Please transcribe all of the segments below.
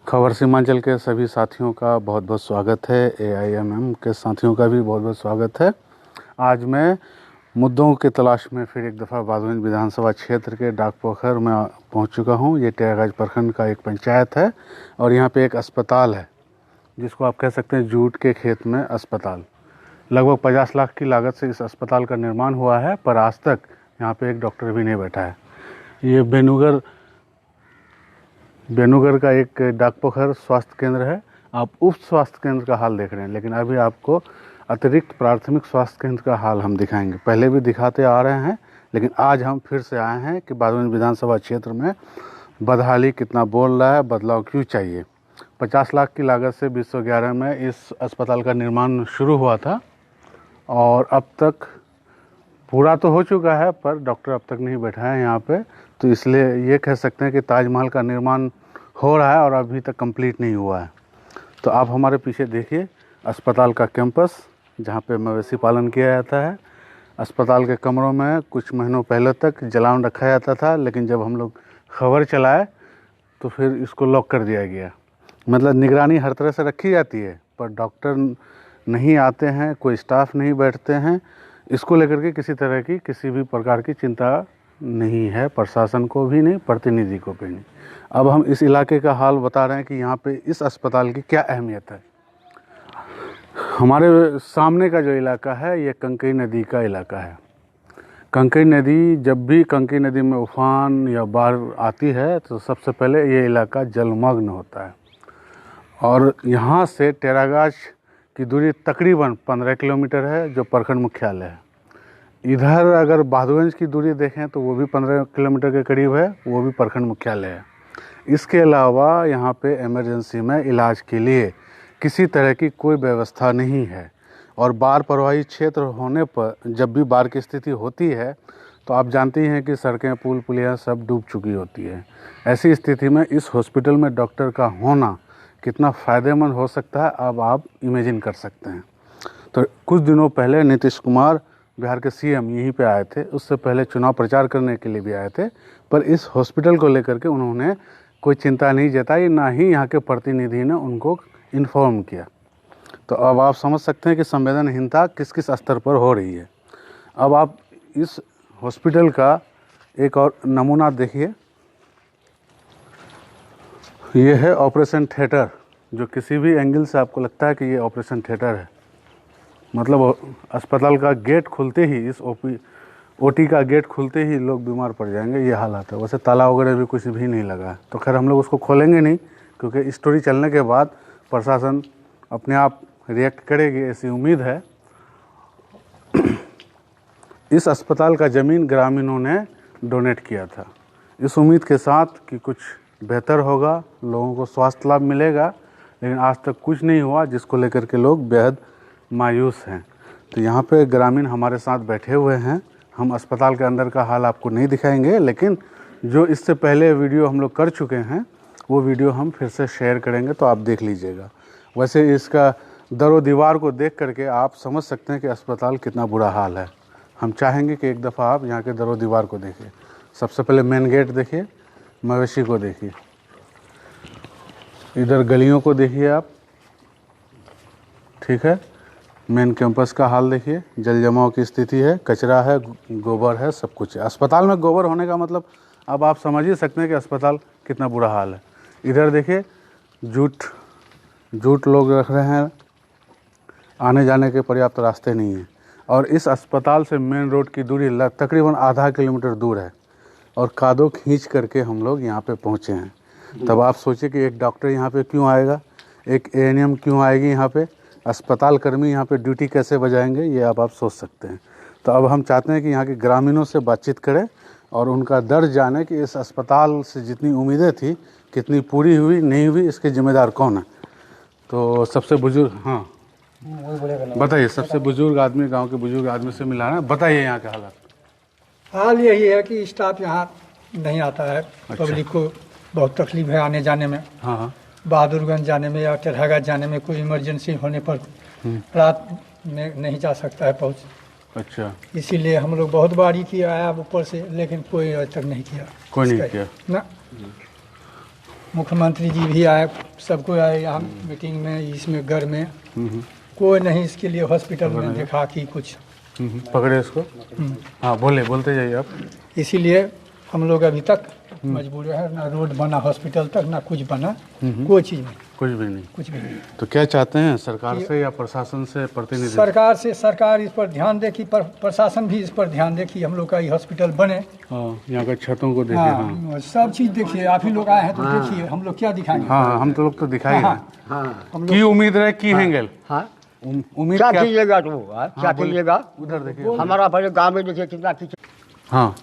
खबर सीमांचल के सभी साथियों का बहुत बहुत स्वागत है। AIMM के साथियों का भी बहुत बहुत स्वागत है। आज मैं मुद्दों की तलाश में फिर एक दफ़ा बादगंज विधानसभा क्षेत्र के डाकपोखर में पहुंच चुका हूं। ये टेरागाज प्रखंड का एक पंचायत है और यहाँ पे एक अस्पताल है जिसको आप कह सकते हैं जूट के खेत में अस्पताल। लगभग 50 लाख की लागत से इस अस्पताल का निर्माण हुआ है, पर आज तक यहाँ पे एक डॉक्टर भी नहीं बैठा है। ये बेनूगढ़ का एक डाकपोखर स्वास्थ्य केंद्र है। आप उप स्वास्थ्य केंद्र का हाल देख रहे हैं, लेकिन अभी आपको अतिरिक्त प्राथमिक स्वास्थ्य केंद्र का हाल हम दिखाएंगे। पहले भी दिखाते आ रहे हैं, लेकिन आज हम फिर से आए हैं कि बादगंज विधानसभा क्षेत्र में बदहाली कितना बोल रहा है, बदलाव क्यों चाहिए। 50 लाख की लागत से 2011 में इस अस्पताल का निर्माण शुरू हुआ था और अब तक पूरा तो हो चुका है, पर डॉक्टर अब तक नहीं बैठा है यहाँ पे। तो इसलिए ये कह सकते हैं कि ताजमहल का निर्माण हो रहा है और अभी तक कंप्लीट नहीं हुआ है। तो आप हमारे पीछे देखिए अस्पताल का कैंपस, जहाँ पे मवेशी पालन किया जाता है। अस्पताल के कमरों में कुछ महीनों पहले तक जलावन रखा जाता था, लेकिन जब हम लोग खबर चलाए तो फिर इसको लॉक कर दिया गया। मतलब निगरानी हर तरह से रखी जाती है, पर डॉक्टर नहीं आते हैं, कोई स्टाफ नहीं बैठते हैं। इसको लेकर के किसी तरह की किसी भी प्रकार की चिंता नहीं है, प्रशासन को भी नहीं, प्रतिनिधि को भी नहीं। अब हम इस इलाके का हाल बता रहे हैं कि यहाँ पे इस अस्पताल की क्या अहमियत है। हमारे सामने का जो इलाका है ये कंकई नदी का इलाका है। कंकई नदी, जब भी कंकई नदी में उफान या बाढ़ आती है तो सबसे पहले ये इलाका जलमग्न होता है। और यहाँ से टेरागाज की दूरी तकरीबन 15 किलोमीटर है, जो प्रखंड मुख्यालय है। इधर अगर बादगंज की दूरी देखें तो वो भी 15 किलोमीटर के करीब है, वो भी प्रखंड मुख्यालय है। इसके अलावा यहाँ पे इमरजेंसी में इलाज के लिए किसी तरह की कोई व्यवस्था नहीं है। और बाढ़ प्रभावित क्षेत्र होने पर जब भी बाढ़ की स्थिति होती है तो आप जानते हैं कि सड़कें, पुल पुलियाँ सब डूब चुकी होती है। ऐसी स्थिति में इस हॉस्पिटल में डॉक्टर का होना कितना फ़ायदेमंद हो सकता है, अब आप इमेजिन कर सकते हैं। तो कुछ दिनों पहले नीतीश कुमार, बिहार के CM, यहीं पे आए थे। उससे पहले चुनाव प्रचार करने के लिए भी आए थे, पर इस हॉस्पिटल को लेकर के उन्होंने कोई चिंता नहीं जताई, ना ही यहाँ के प्रतिनिधि ने उनको इन्फॉर्म किया। तो अब आप समझ सकते हैं कि संवेदनहीनता किस किस स्तर पर हो रही है। अब आप इस हॉस्पिटल का एक और नमूना देखिए। ये है ऑपरेशन थिएटर, जो किसी भी एंगल से आपको लगता है कि ये ऑपरेशन थिएटर है। मतलब अस्पताल का गेट खुलते ही, इस OT का गेट खुलते ही लोग बीमार पड़ जाएंगे, ये हालात है। वैसे ताला वगैरह भी कुछ भी नहीं लगा है, तो खैर हम लोग उसको खोलेंगे नहीं, क्योंकि स्टोरी चलने के बाद प्रशासन अपने आप रिएक्ट करेगी, ऐसी उम्मीद है। इस अस्पताल का ज़मीन ग्रामीणों ने डोनेट किया था, इस उम्मीद के साथ कि कुछ बेहतर होगा, लोगों को स्वास्थ्य लाभ मिलेगा, लेकिन आज तक कुछ नहीं हुआ, जिसको लेकर के लोग बेहद मायूस हैं। तो यहाँ पे ग्रामीण हमारे साथ बैठे हुए हैं। हम अस्पताल के अंदर का हाल आपको नहीं दिखाएंगे, लेकिन जो इससे पहले वीडियो हम लोग कर चुके हैं वो वीडियो हम फिर से शेयर करेंगे, तो आप देख लीजिएगा। वैसे इसका दरो दीवार को देख करके आप समझ सकते हैं कि अस्पताल कितना बुरा हाल है। हम चाहेंगे कि एक दफ़ा आप यहाँ के दरो दीवार को देखिए। सबसे पहले मेन गेट देखिए, मवेशी को देखिए, इधर गलियों को देखिए आप, ठीक है। मेन कैंपस का हाल देखिए, जल जमाव की स्थिति है, कचरा है, गोबर है, सब कुछ है। अस्पताल में गोबर होने का मतलब अब आप समझ ही सकते हैं कि अस्पताल कितना बुरा हाल है। इधर देखिए जूट लोग रख रहे हैं, आने जाने के पर्याप्त रास्ते नहीं हैं। और इस अस्पताल से मेन रोड की दूरी तकरीबन आधा किलोमीटर दूर है, और कादो खींच करके हम लोग यहाँ पे पहुँचे हैं। तब आप सोचिए कि एक डॉक्टर यहाँ पे क्यों आएगा, एक ANM क्यों आएगी यहाँ पे, अस्पताल कर्मी यहाँ पे ड्यूटी कैसे बजाएंगे, ये आप सोच सकते हैं। तो अब हम चाहते हैं कि यहाँ के ग्रामीणों से बातचीत करें और उनका दर्द जाने कि इस अस्पताल से जितनी उम्मीदें थी कितनी पूरी हुई, नहीं हुई, इसके जिम्मेदार कौन है। तो सबसे बुजुर्ग, हाँ बताइए, सबसे बुजुर्ग आदमी, गांव के बुजुर्ग आदमी से मिलाना, बताइए यहाँ के हालात। हाल यही है कि स्टाफ यहाँ नहीं आता है। पब्लिक को बहुत तकलीफ है आने जाने में। हाँ, बहादुरगंज जाने में या टेरागाज जाने में कोई इमरजेंसी होने पर रात में नहीं जा सकता है पहुँच। अच्छा, इसीलिए हम लोग बहुत बारी किया है अब ऊपर से, लेकिन कोई आज तक नहीं किया। कोई नहीं किया ना। मुख्यमंत्री जी भी आए, सबको आए यहाँ मीटिंग में, इसमें घर में कोई नहीं इसके लिए हॉस्पिटल में देखा कि कुछ। पकड़े इसको। हाँ बोलते जाइए आप। इसीलिए हम लोग अभी तक मजबूर है, ना रोड बना हॉस्पिटल तक, ना कुछ बना, कोई चीज़ नहीं, कुछ भी नहीं। कुछ भी नहीं। तो क्या चाहते हैं सरकार से या प्रशासन से प्रतिनिधि? सरकार इस पर ध्यान दे कि प्रशासन भी इस पर ध्यान दे कि हम लोग का ये हॉस्पिटल बने। हाँ, यहाँ का छतों को देखिए। हाँ, सब चीज़ देखिए, आप ही लोग आए हैं तो देखिए, हम लोग क्या दिखाएंगे। हाँ, हम तो लोग तो दिखाई हैं। की उम्मीद रहे की हैंगल। उम्मीद क्या कीजिएगा तो क्या कीजिएगा, उधर देखिए। हमारा पहले गाँव में देखिए कितना कीचड़। हाँ,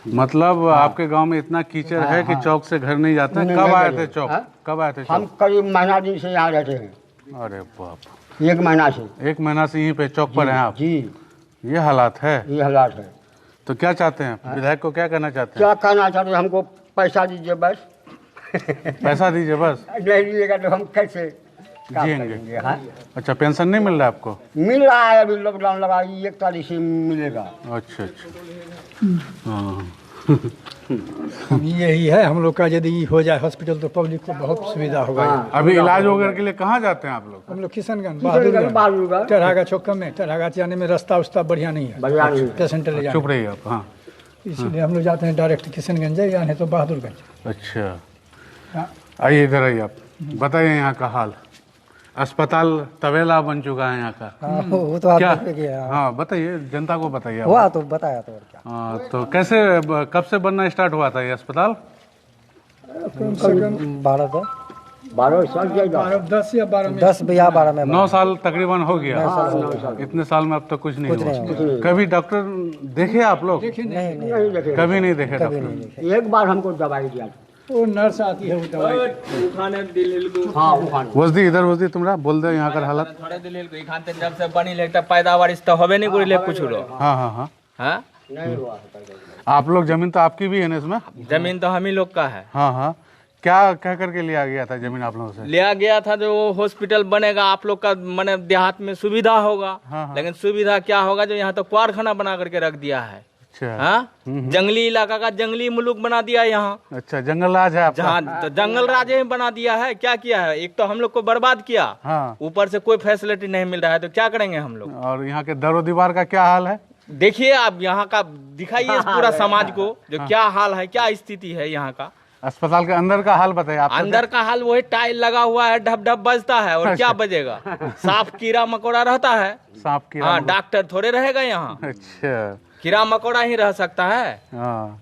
मतलब आपके गांव में इतना कीचड़ है कि चौक से घर नहीं जाते हैं। कब आए थे चौक? कब आए थे? हम करीब महीना दिन से यहाँ रहते हैं। अरे बाप, 1 महीना से। 1 महीना से यहीं पे चौक पर हैं आप? जी, ये हालात है। ये हालात है। तो क्या चाहते हैं विधायक को, क्या कहना चाहते हैं? क्या कहना चाहते हैं, हमको पैसा दीजिए बस। पैसा दीजिए बस। नहीं दीजिएगा तो हम कैसे काम जिएंगे? करेंगे, हाँ? अच्छा, पेंशन नहीं मिल रहा है आपको? मिल रहा है, अभी लॉकडाउन लगा, 1 तारीख से मिलेगा। अच्छा। हाँ, यही है हम लोग का, यदि हो जाए हॉस्पिटल तो पब्लिक को बहुत सुविधा होगा। अभी इलाज वगैरह के लिए कहाँ जाते हैं आप लोग? हम लोग किशनगंज, बहादुरगढ़, टरहागा चौका में, टरहागा जाने में रास्ता उस्ता बढ़िया नहीं है, बढ़िया नहीं है। पेशेंट ले जाने। चुप रहिए आप। हाँ, इसीलिए हम लोग जाते हैं डायरेक्ट किशनगंज या नहीं तो बहादुरगंज। अच्छा, हाँ। आइए इधर आइए आप, बताइए यहाँ का हाल। अस्पताल तवेला बन चुका है यहाँ का। वो तो क्या? आप देख के गया। हाँ, बताइए, जनता को बताइए। हुआ तो बताया तो और क्या। हाँ, तो कैसे, कब से बनना स्टार्ट हुआ था ये अस्पताल? 12 साल जाएगा। 10 या 12 में, 10 या 12 में 9 साल तकरीबन हो गया। इतने साल में अब तक कुछ नहीं हुआ। कभी डॉक्टर देखे आप लोग? नहीं नहीं देखे, कभी नहीं देखे डॉक्टर। एक बार हमको दवाई दिया। वो नर्स आती है वो दवाई। हाँ, उखाने। वजदी इधर, वजदी तुमरा बोल दे यहाँ का हालत। थोड़े दिल को इखान ते जब से बनी लेता पैदावार इस तो होबे नहीं करिले कुछ रो। हाँ हाँ हाँ, हाँ, नहीं हुआ है। आप लोग जमीन तो आपकी भी है ना इसमें? जमीन तो हम ही लोग का है। हाँ हाँ, क्या कह करके लिया गया था जमीन आप लोगों से? लिया गया था जो हॉस्पिटल बनेगा आप लोग का, माने देहात में सुविधा होगा। हाँ। लेकिन सुविधा क्या होगा, जो यहाँ तो कारखाना बना करके रख दिया है। अच्छा। हाँ, जंगली इलाका का जंगली मुल्क बना दिया यहाँ। अच्छा, जंगल राज है आपका? जहाँ तो जंगल राज ही बना दिया है। क्या किया है, एक तो हम लोग को बर्बाद किया, हाँ। ऊपर से कोई फैसिलिटी नहीं मिल रहा है, तो क्या करेंगे हम लोग? और यहाँ के दरो दीवार का क्या हाल है? देखिए आप यहाँ का, दिखाइए इस पूरा समाज को जो क्या हाल है, क्या स्थिति है यहाँ का। अस्पताल के अंदर का हाल बताइए आप। अंदर का हाल वही टाइल लगा हुआ है, ढप ढप बजता है, और क्या बजेगा? साफ कीड़ा मकोड़ा रहता है। सांप की? हाँ, डॉक्टर थोड़े रहेगा यहाँ, अच्छा, कीड़ा मकोड़ा ही रह सकता है। हाँ।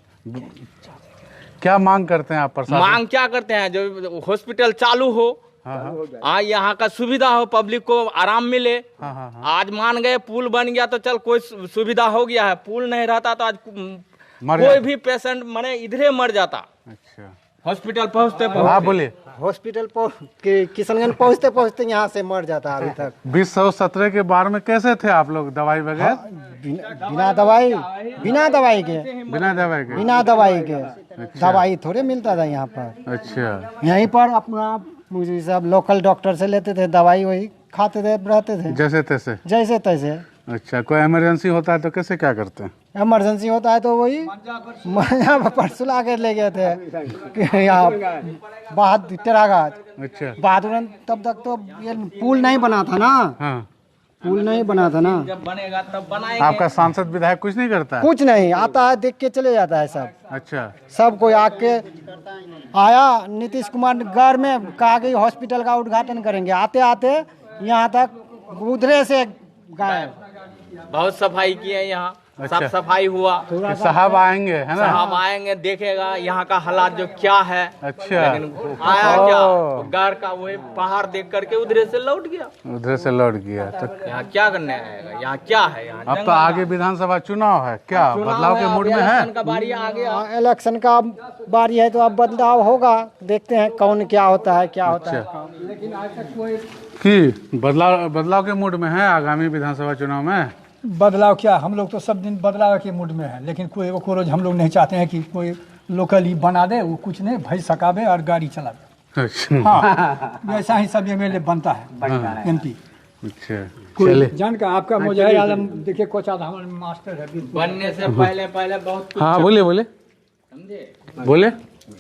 क्या मांग करते हैं आप प्रशासन? मांग क्या करते हैं, जो हॉस्पिटल चालू हो, हाँ यहाँ का सुविधा हो, पब्लिक को आराम मिले। हाँ हाँ हाँ। आज मान गए पुल बन गया तो चल कोई सुविधा हो गया है, पुल नहीं रहता तो आज मर कोई जाता। भी पेशेंट माने इधरे मर जाता। अच्छा, हॉस्पिटल पहुँचते हाँ बोलिए। हॉस्पिटल किशनगंज पहुँचते पहुँचते यहाँ से मर जाता अभी तक। 2017 के बारे में कैसे थे आप लोग? दवाई वगैरह? बिना दवाई के बिना दवाई के? बिना दवाई के दवाई थोड़े मिलता था यहाँ पर। अच्छा, यहीं पर अपना मुझे सब लोकल डॉक्टर से लेते थे दवाई, वही खाते थे, रहते थे जैसे तैसे? जैसे तैसे। अच्छा, कोई इमरजेंसी होता है तो कैसे क्या करते हैं? इमरजेंसी होता है तो वही यहाँ पर परसों ला के ले गए थे यहाँ टरहागा अच्छा, बहादुरगंज। तब तक तो ये पुल नहीं बना था ना, हाँ। पुल नहीं बना था ना। जब बनेगा तब बनाएंगे। आपका सांसद विधायक कुछ नहीं करता है? कुछ नहीं आता है, देख के चले जाता है सब। अच्छा, सब कोई आके आया, नीतीश कुमार घर में कहा कि हॉस्पिटल का उद्घाटन करेंगे, आते आते यहाँ तक उधरे से गायब। बहुत सफाई की है यहाँ, अच्छा। सब सफाई हुआ। कि साहब आएंगे है ना? साहब आएंगे, देखेगा यहाँ का हालात जो क्या है। अच्छा, लेकिन आया क्या, घर का वही पहाड़ देख करके उधरे से लौट गया। उधर से लौट गया। तो यहाँ क्या करने आएगा, यहाँ क्या है? यहाँ अब तो आगे विधानसभा चुनाव है, क्या बदलाव के मूड में है? इलेक्शन का बारी आ गया। इलेक्शन का बारी है तो अब बदलाव होगा, देखते हैं कौन क्या होता है, क्या होता है। लेकिन आज तक कोई कि बदलाव के मूड में है आगामी विधानसभा चुनाव में? बदलाव क्या, हम लोग तो सब दिन बदलाव के मूड में है, लेकिन कोई वो रोज हम लोग नहीं चाहते हैं कि कोई लोकल ही बना दे, वो कुछ नहीं, भाई सकावे और गाड़ी चलावे। अच्छा, हाँ, वैसा ही सब एमएलए बनता है, एमपी। अच्छा, कोई चलिए। जान का आपका मुजाहिर आलम देखिए, कोचा हमारे मास्टर है। बनने से पहले बहुत कुछ हाँ बोले समझे। बोले।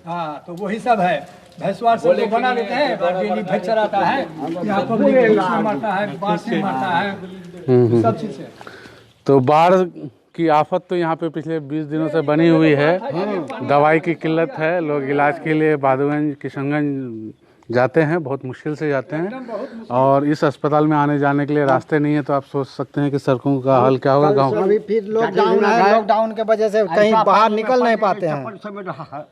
हाँ, तो वही सब है, भैंसवार सब लोग बना लेते हैं और डेली भैंस चराता है, यहाँ पब्लिक से मरता है, बाढ़ से मरता है, सब चीज़ से। तो बाढ़ की आफत तो यहाँ पे पिछले 20 दिनों से बनी हुई है। दवाई की किल्लत है, लोग इलाज के लिए बहादुरगंज किशनगंज जाते हैं, बहुत मुश्किल से जाते हैं, और इस अस्पताल में आने जाने के लिए रास्ते नहीं है। तो आप सोच सकते हैं कि सड़कों का हाल क्या होगा गाँव। अभी फिर लॉकडाउन है, लॉकडाउन के वजह से कहीं बाहर निकल नहीं पाते हैं,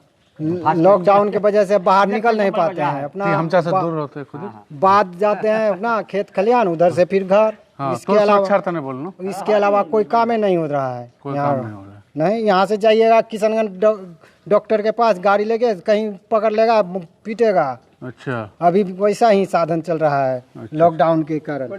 लॉकडाउन की वजह से बाहर निकल नहीं पाते हैं। अपना हमचा से दूर होते हैं खुद। बाद जाते हैं अपना खेत खलियान, उधर से फिर घर। हाँ, इसके अलावा बोलना, इसके अलावा कोई काम ही नहीं हो रहा है यहाँ। नहीं, यहाँ से जाइएगा किशनगंज डॉक्टर के पास, गाड़ी लेके कहीं पकड़ लेगा, पीटेगा। अच्छा, अभी वैसा ही साधन चल रहा है लॉकडाउन के कारण।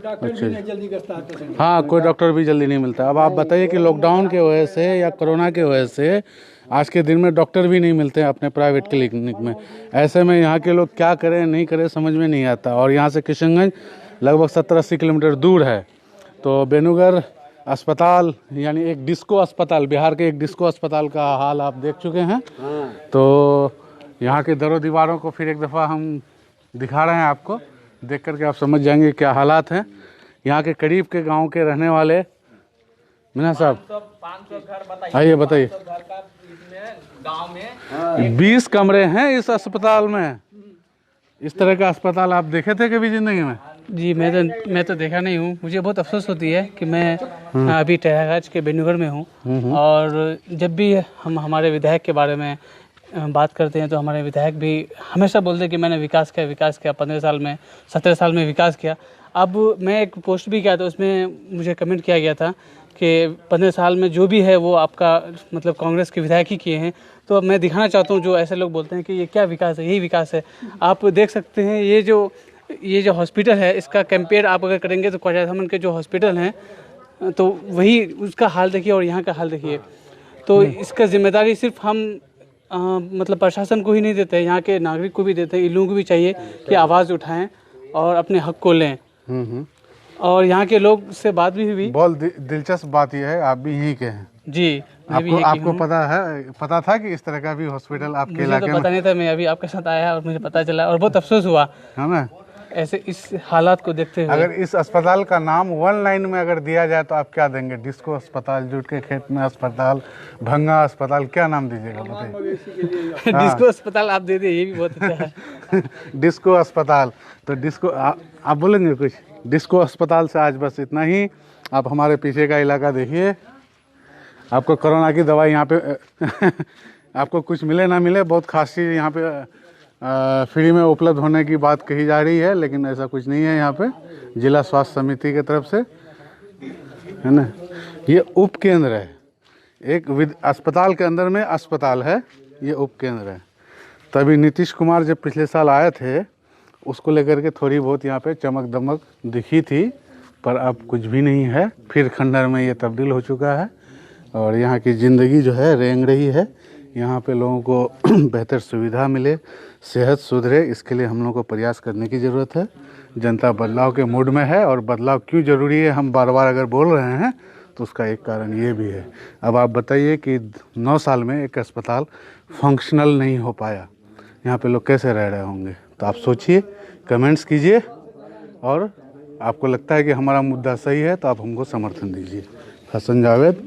हाँ, कोई डॉक्टर भी जल्दी नहीं मिलता। अब आप बताइए कि लॉकडाउन की वजह से या कोरोना की वजह से आज के दिन में डॉक्टर भी नहीं मिलते हैं अपने प्राइवेट क्लिनिक में। ऐसे में यहाँ के लोग क्या करें नहीं करें समझ में नहीं आता। और यहाँ से किशनगंज लगभग 70-80 किलोमीटर दूर है। तो बेनुगर अस्पताल यानी एक डिस्को अस्पताल, बिहार के एक डिस्को अस्पताल का हाल आप देख चुके हैं। तो यहाँ के दरों दीवारों को फिर एक दफ़ा हम दिखा रहे हैं आपको, देख करके आप समझ जाएंगे क्या हालात हैं। यहाँ के करीब के गांव के रहने वाले मीना साहब, 500 घर बताइए, आइए बताइए। गाँव में 20 कमरे हैं इस अस्पताल में। इस तरह का अस्पताल आप देखे थे कभी जिंदगी में? जी मैं तो देखा नहीं हूँ। मुझे बहुत अफसोस होती है कि मैं अभी टेहरागंज के बेनुगर में हूँ, और जब भी हम हमारे विधायक के बारे में बात करते हैं तो हमारे विधायक भी हमेशा बोलते हैं कि मैंने विकास किया 15 साल में 17 साल में विकास किया। अब मैं एक पोस्ट भी किया था, उसमें मुझे कमेंट किया गया था कि 15 साल में जो भी है वो आपका मतलब कांग्रेस के विधायक ही किए हैं। तो अब मैं दिखाना चाहता हूँ, जो ऐसे लोग बोलते हैं कि ये क्या विकास है, यही विकास है। आप देख सकते हैं ये जो हॉस्पिटल है, इसका कंपेयर आप अगर करेंगे तो कोचाधामन के जो हॉस्पिटल हैं तो वही उसका हाल देखिए और यहाँ का हाल देखिए। तो इसका जिम्मेदारी सिर्फ हम मतलब प्रशासन को ही नहीं देते, यहाँ के नागरिक को भी देते हैं। इन लोगों को भी चाहिए कि आवाज़ उठाएं और अपने हक को लें। और यहाँ के लोग से बात भी हुई। बहुत दिलचस्प बात यह है, आप भी यहीं के हैं जी। आपको पता था कि इस तरह का भी हॉस्पिटल आपके इलाके में? पता नहीं था, मैं अभी आपके साथ आया और मुझे पता चला और बहुत अफसोस हुआ है ना ऐसे इस हालात को देखते हुए। अगर इस अस्पताल का नाम 1 लाइन में अगर दिया जाए तो आप क्या देंगे? डिस्को अस्पताल, जुट के खेत में अस्पताल, भंगा अस्पताल, क्या नाम दीजिएगा बताइए? डिस्को अस्पताल आप दे दिए, ये भी बहुत अच्छा है। डिस्को अस्पताल, तो डिस्को आप बोलेंगे कुछ? डिस्को अस्पताल से आज बस इतना ही। आप हमारे पीछे का इलाका देखिए, आपको कोरोना की दवाई यहाँ पे आपको कुछ मिले ना मिले, बहुत खास चीज़ यहाँ पे फ्री में उपलब्ध होने की बात कही जा रही है, लेकिन ऐसा कुछ नहीं है यहाँ पे जिला स्वास्थ्य समिति की तरफ से, है ना। ये उप केंद्र है, एक अस्पताल के अंदर में अस्पताल है, ये उप केंद्र है। तभी नीतीश कुमार जब पिछले साल आए थे उसको लेकर के थोड़ी बहुत यहाँ पे चमक दमक दिखी थी, पर अब कुछ भी नहीं है। फिर खंडर में ये तब्दील हो चुका है और यहाँ की ज़िंदगी जो है रेंग रही है। यहाँ पे लोगों को बेहतर सुविधा मिले, सेहत सुधरे, इसके लिए हम लोगों को प्रयास करने की ज़रूरत है। जनता बदलाव के मूड में है, और बदलाव क्यों ज़रूरी है हम बार बार अगर बोल रहे हैं तो उसका एक कारण ये भी है। अब आप बताइए कि 9 साल में एक अस्पताल फंक्शनल नहीं हो पाया, यहाँ पे लोग कैसे रह रहे होंगे? तो आप सोचिए, कमेंट्स कीजिए, और आपको लगता है कि हमारा मुद्दा सही है तो आप हमको समर्थन दीजिए। हसन जावेद,